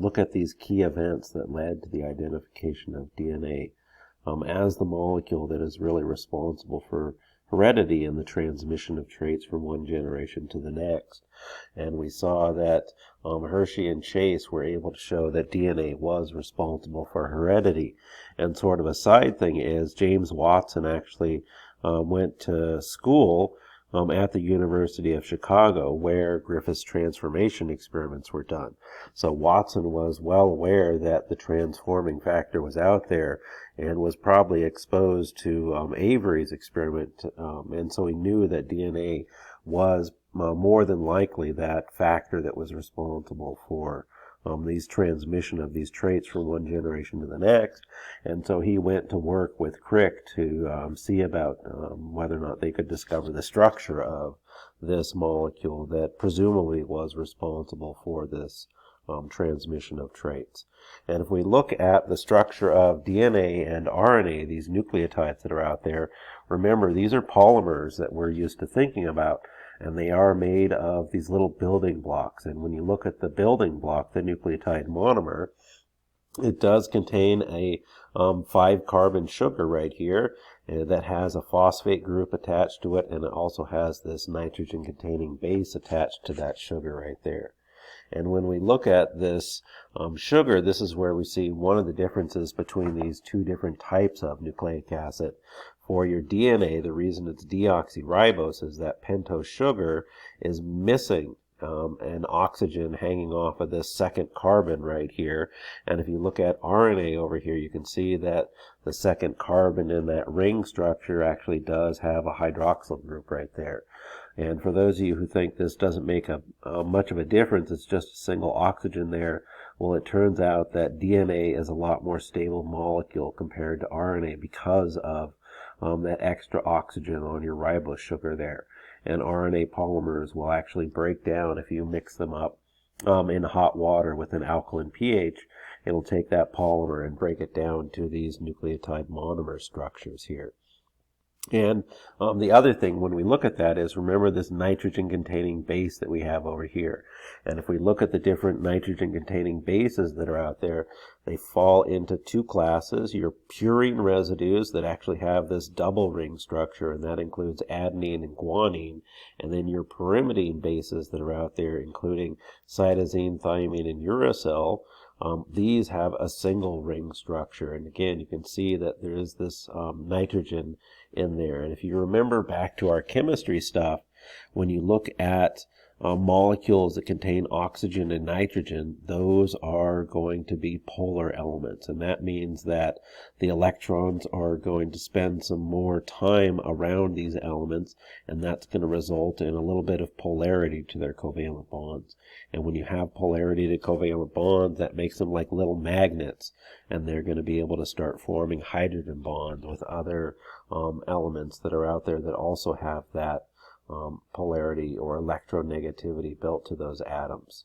look at these key events that led to the identification of DNA as the molecule that is really responsible for heredity and the transmission of traits from one generation to the next. And we saw that Hershey and Chase were able to show that DNA was responsible for heredity. And sort of a side thing is James Watson actually went to school at the University of Chicago, where Griffith's transformation experiments were done. So Watson was well aware that the transforming factor was out there and was probably exposed to Avery's experiment, and so he knew that DNA was more than likely that factor that was responsible for these transmission of these traits from one generation to the next. And so he went to work with Crick to see about whether or not they could discover the structure of this molecule that presumably was responsible for this transmission of traits. And if we look at the structure of DNA and RNA, these nucleotides that are out there, remember these are polymers that we're used to thinking about. And they are made of these little building blocks. And when you look at the building block, the nucleotide monomer, it does contain a 5-carbon sugar right here that has a phosphate group attached to it, and it also has this nitrogen-containing base attached to that sugar right there. And when we look at this sugar, this is where we see one of the differences between these two different types of nucleic acid. For your DNA, the reason it's deoxyribose is that pentose sugar is missing an oxygen hanging off of this second carbon right here. And if you look at RNA over here, you can see that the second carbon in that ring structure actually does have a hydroxyl group right there. And for those of you who think this doesn't make much of a difference, it's just a single oxygen there, well, it turns out that DNA is a lot more stable molecule compared to RNA because of that extra oxygen on your ribose sugar there. And RNA polymers will actually break down if you mix them up in hot water with an alkaline pH. It'll take that polymer and break it down to these nucleotide monomer structures here. And the other thing when we look at that is, remember this nitrogen-containing base that we have over here. And if we look at the different nitrogen-containing bases that are out there, they fall into two classes. Your purine residues that actually have this double ring structure, and that includes adenine and guanine. And then your pyrimidine bases that are out there, including cytosine, thymine, and uracil. These have a single ring structure. And again, you can see that there is this nitrogen in there. And if you remember back to our chemistry stuff, when you look at molecules that contain oxygen and nitrogen, those are going to be polar elements. And that means that the electrons are going to spend some more time around these elements, and that's going to result in a little bit of polarity to their covalent bonds. And when you have polarity to covalent bonds, that makes them like little magnets, and they're going to be able to start forming hydrogen bonds with other elements that are out there that also have that polarity or electronegativity built to those atoms.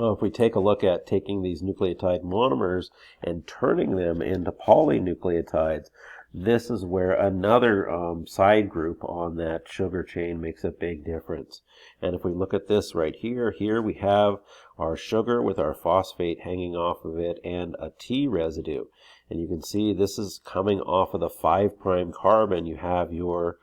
If we take a look at taking these nucleotide monomers and turning them into polynucleotides, this is where another side group on that sugar chain makes a big difference. And if we look at this right here, we have our sugar with our phosphate hanging off of it and a T residue. And you can see this is coming off of the 5' carbon. You have your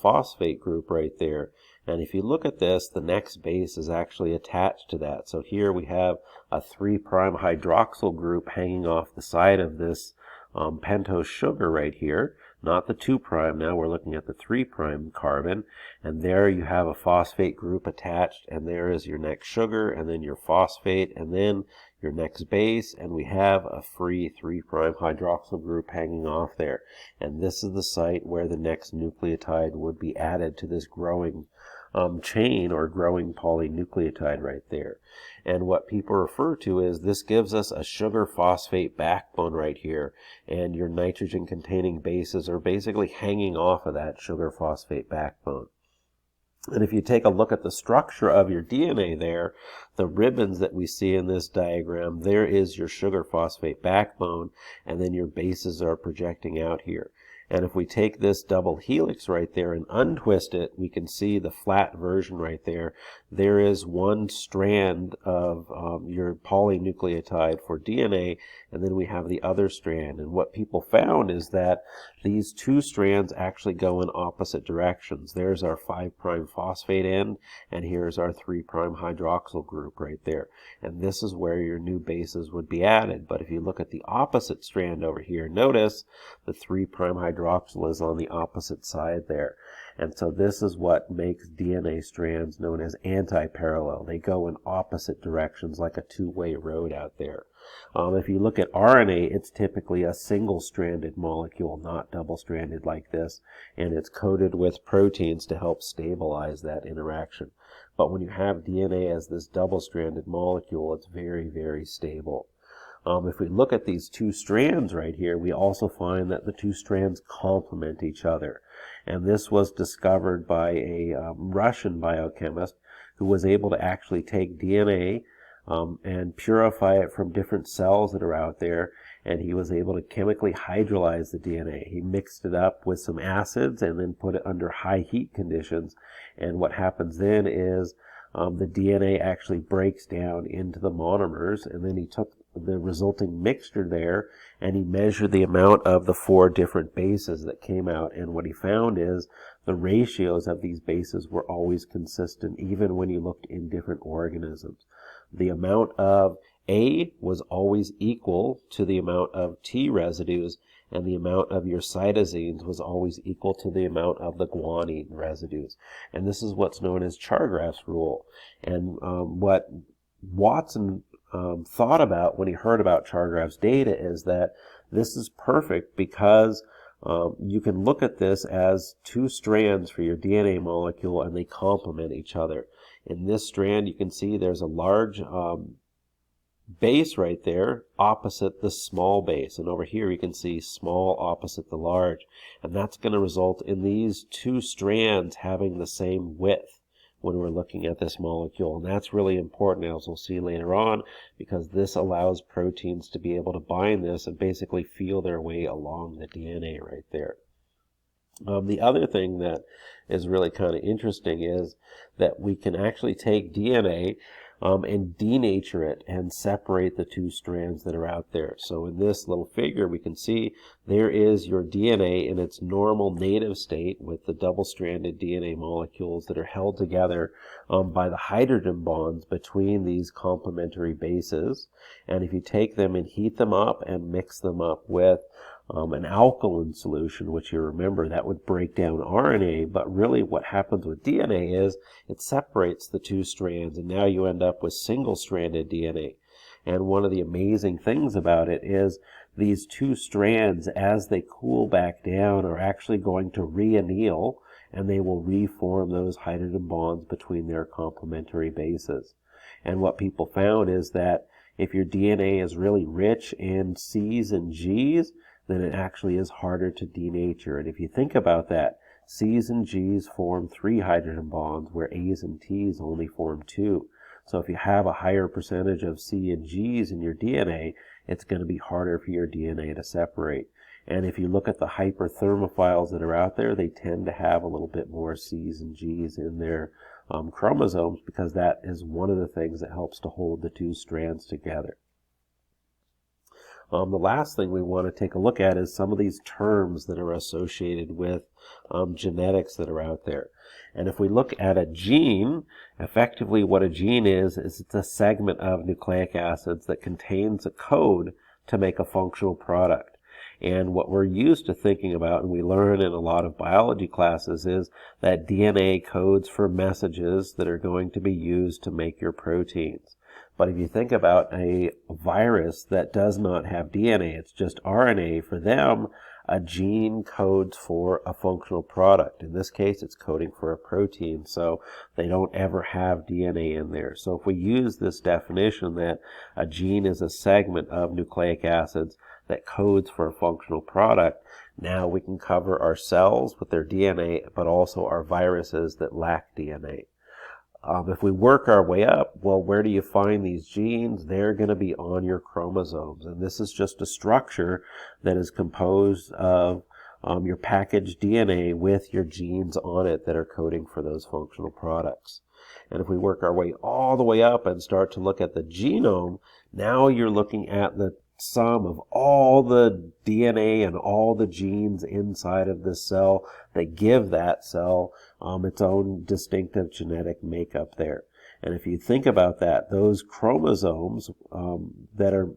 phosphate group right there. And if you look at this, the next base is actually attached to that. So here we have a 3' hydroxyl group hanging off the side of this pentose sugar right here. Not the 2', now we're looking at the 3' carbon. And there you have a phosphate group attached, and there is your next sugar, and then your phosphate, and then your next base, and we have a free 3' hydroxyl group hanging off there. And this is the site where the next nucleotide would be added to this growing chain or growing polynucleotide right there. And what people refer to is this gives us a sugar phosphate backbone right here, and your nitrogen containing bases are basically hanging off of that sugar phosphate backbone. And if you take a look at the structure of your DNA there, the ribbons that we see in this diagram, there is your sugar phosphate backbone, and then your bases are projecting out here. And if we take this double helix right there and untwist it, we can see the flat version right there. There is one strand of your polynucleotide for DNA, and then we have the other strand. And what people found is that these two strands actually go in opposite directions. There's our 5' phosphate end, and here's our 3' hydroxyl group right there. And this is where your new bases would be added. But if you look at the opposite strand over here, notice the 3' hydroxyl is on the opposite side there. And so this is what makes DNA strands known as anti-parallel. They go in opposite directions like a two-way road out there. If you look at RNA, it's typically a single-stranded molecule, not double-stranded like this, and it's coated with proteins to help stabilize that interaction. But when you have DNA as this double-stranded molecule, it's very, very stable. If we look at these two strands right here, we also find that the two strands complement each other. And this was discovered by a Russian biochemist who was able to actually take DNA and purify it from different cells that are out there, and he was able to chemically hydrolyze the DNA. He mixed it up with some acids and then put it under high heat conditions, and what happens then is the DNA actually breaks down into the monomers, and then he took the resulting mixture there and he measured the amount of the 4 different bases that came out, and what he found is the ratios of these bases were always consistent even when you looked in different organisms. The amount of A was always equal to the amount of T residues, and the amount of your cytosines was always equal to the amount of the guanine residues. And this is what's known as Chargaff's rule. And what Watson thought about when he heard about Chargaff's data is that this is perfect because you can look at this as two strands for your DNA molecule and they complement each other. In this strand, you can see there's a large base right there opposite the small base, and over here you can see small opposite the large, and that's going to result in these two strands having the same width when we're looking at this molecule. And that's really important, as we'll see later on, because this allows proteins to be able to bind this and basically feel their way along the DNA right there. The other thing that is really kind of interesting is that we can actually take DNA and denature it and separate the two strands that are out there. So in this little figure, we can see there is your DNA in its normal native state with the double-stranded DNA molecules that are held together by the hydrogen bonds between these complementary bases. And if you take them and heat them up and mix them up with an alkaline solution, which you remember that would break down RNA, but really what happens with DNA is it separates the two strands, and now you end up with single-stranded DNA. And one of the amazing things about it is these two strands, as they cool back down, are actually going to reanneal, and they will reform those hydrogen bonds between their complementary bases. And what people found is that if your DNA is really rich in C's and G's, then it actually is harder to denature. And if you think about that, C's and G's form 3 hydrogen bonds, where A's and T's only form 2. So if you have a higher percentage of C and G's in your DNA, it's going to be harder for your DNA to separate. And if you look at the hyperthermophiles that are out there, they tend to have a little bit more C's and G's in their chromosomes, because that is one of the things that helps to hold the two strands together. The last thing we want to take a look at is some of these terms that are associated with genetics that are out there. And if we look at a gene, effectively what a gene is it's a segment of nucleic acids that contains a code to make a functional product. And what we're used to thinking about, and we learn in a lot of biology classes, is that DNA codes for messages that are going to be used to make your proteins. But if you think about a virus that does not have DNA, it's just RNA, for them, a gene codes for a functional product. In this case, it's coding for a protein, so they don't ever have DNA in there. So if we use this definition that a gene is a segment of nucleic acids that codes for a functional product, now we can cover our cells with their DNA, but also our viruses that lack DNA. If we work our way up, well, where do you find these genes? They're going to be on your chromosomes. And this is just a structure that is composed of your packaged DNA with your genes on it that are coding for those functional products. And if we work our way all the way up and start to look at the genome, now you're looking at the sum of all the DNA and all the genes inside of this cell that give that cell its own distinctive genetic makeup there. And if you think about that, those chromosomes that are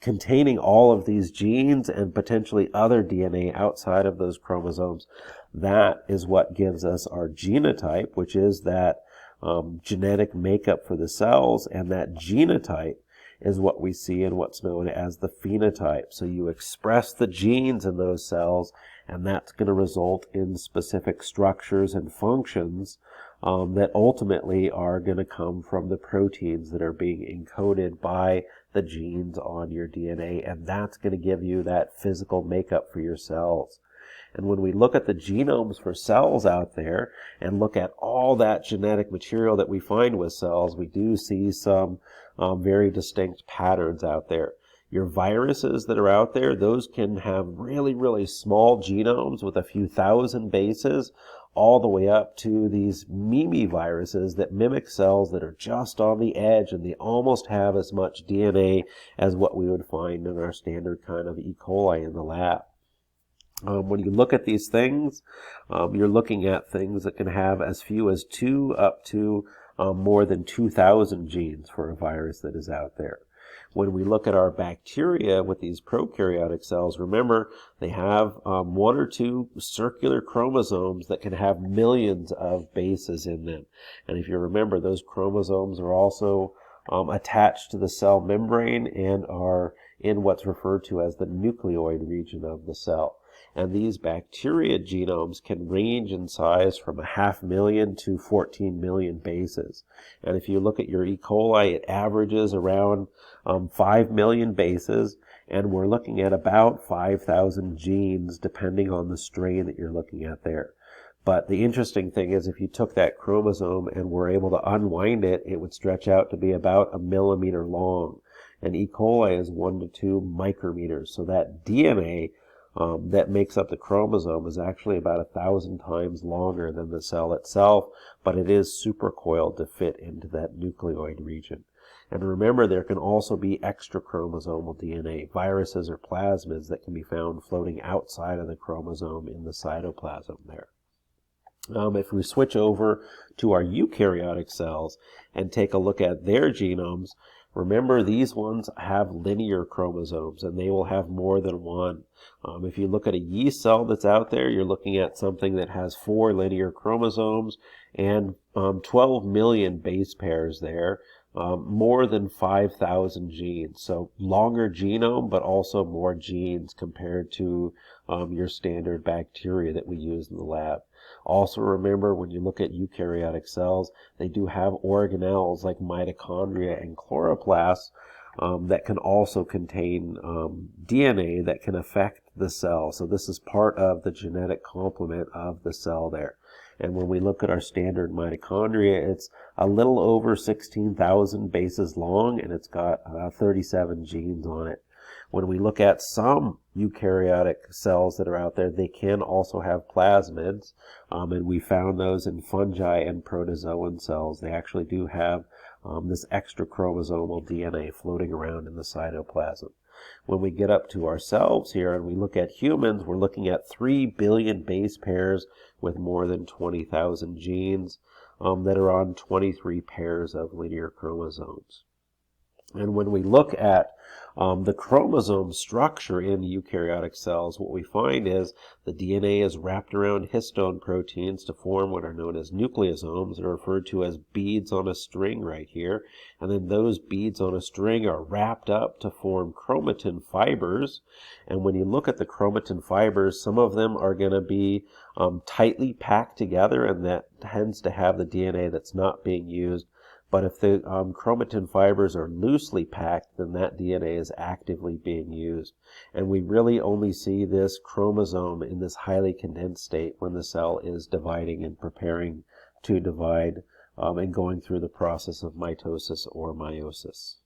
containing all of these genes and potentially other DNA outside of those chromosomes, that is what gives us our genotype, which is that genetic makeup for the cells, and that genotype is what we see in what's known as the phenotype. So you express the genes in those cells, and that's going to result in specific structures and functions that ultimately are going to come from the proteins that are being encoded by the genes on your DNA, and that's going to give you that physical makeup for your cells. And when we look at the genomes for cells out there and look at all that genetic material that we find with cells, we do see some very distinct patterns out there. Your viruses that are out there, those can have really, really small genomes with a few thousand bases, all the way up to these viruses that mimic cells that are just on the edge, and they almost have as much DNA as what we would find in our standard kind of E. coli in the lab. When you look at these things, you're looking at things that can have as few as 2 up to more than 2,000 genes for a virus that is out there. When we look at our bacteria with these prokaryotic cells, remember they have 1 or 2 circular chromosomes that can have millions of bases in them. And if you remember, those chromosomes are also attached to the cell membrane and are in what's referred to as the nucleoid region of the cell. And these bacteria genomes can range in size from 500,000 to 14 million bases. And if you look at your E. coli, it averages around 5 million bases, and we're looking at about 5,000 genes depending on the strain that you're looking at there. But the interesting thing is, if you took that chromosome and were able to unwind it, it would stretch out to be about 1 millimeter long. And E. coli is 1 to 2 micrometers. So that DNA that makes up the chromosome is actually about 1,000 times longer than the cell itself, but it is supercoiled to fit into that nucleoid region. And remember, there can also be extra chromosomal DNA, viruses or plasmids that can be found floating outside of the chromosome in the cytoplasm there. If we switch over to our eukaryotic cells and take a look at their genomes, remember these ones have linear chromosomes, and they will have more than one. If you look at a yeast cell that's out there, you're looking at something that has 4 linear chromosomes and 12 million base pairs there, more than 5,000 genes. So longer genome, but also more genes compared to your standard bacteria that we use in the lab. Also remember, when you look at eukaryotic cells, they do have organelles like mitochondria and chloroplasts that can also contain DNA that can affect the cell. So this is part of the genetic complement of the cell there. And when we look at our standard mitochondria, it's a little over 16,000 bases long, and it's got 37 genes on it. When we look at some eukaryotic cells that are out there, they can also have plasmids, and we found those in fungi and protozoan cells. They actually do have this extra chromosomal DNA floating around in the cytoplasm. When we get up to ourselves here and we look at humans, we're looking at 3 billion base pairs with more than 20,000 genes that are on 23 pairs of linear chromosomes. And when we look at the chromosome structure in eukaryotic cells, what we find is the DNA is wrapped around histone proteins to form what are known as nucleosomes. They're referred to as beads on a string right here. And then those beads on a string are wrapped up to form chromatin fibers. And when you look at the chromatin fibers, some of them are going to be tightly packed together, and that tends to have the DNA that's not being used. But if the chromatin fibers are loosely packed, then that DNA is actively being used. And we really only see this chromosome in this highly condensed state when the cell is dividing and preparing to divide and going through the process of mitosis or meiosis.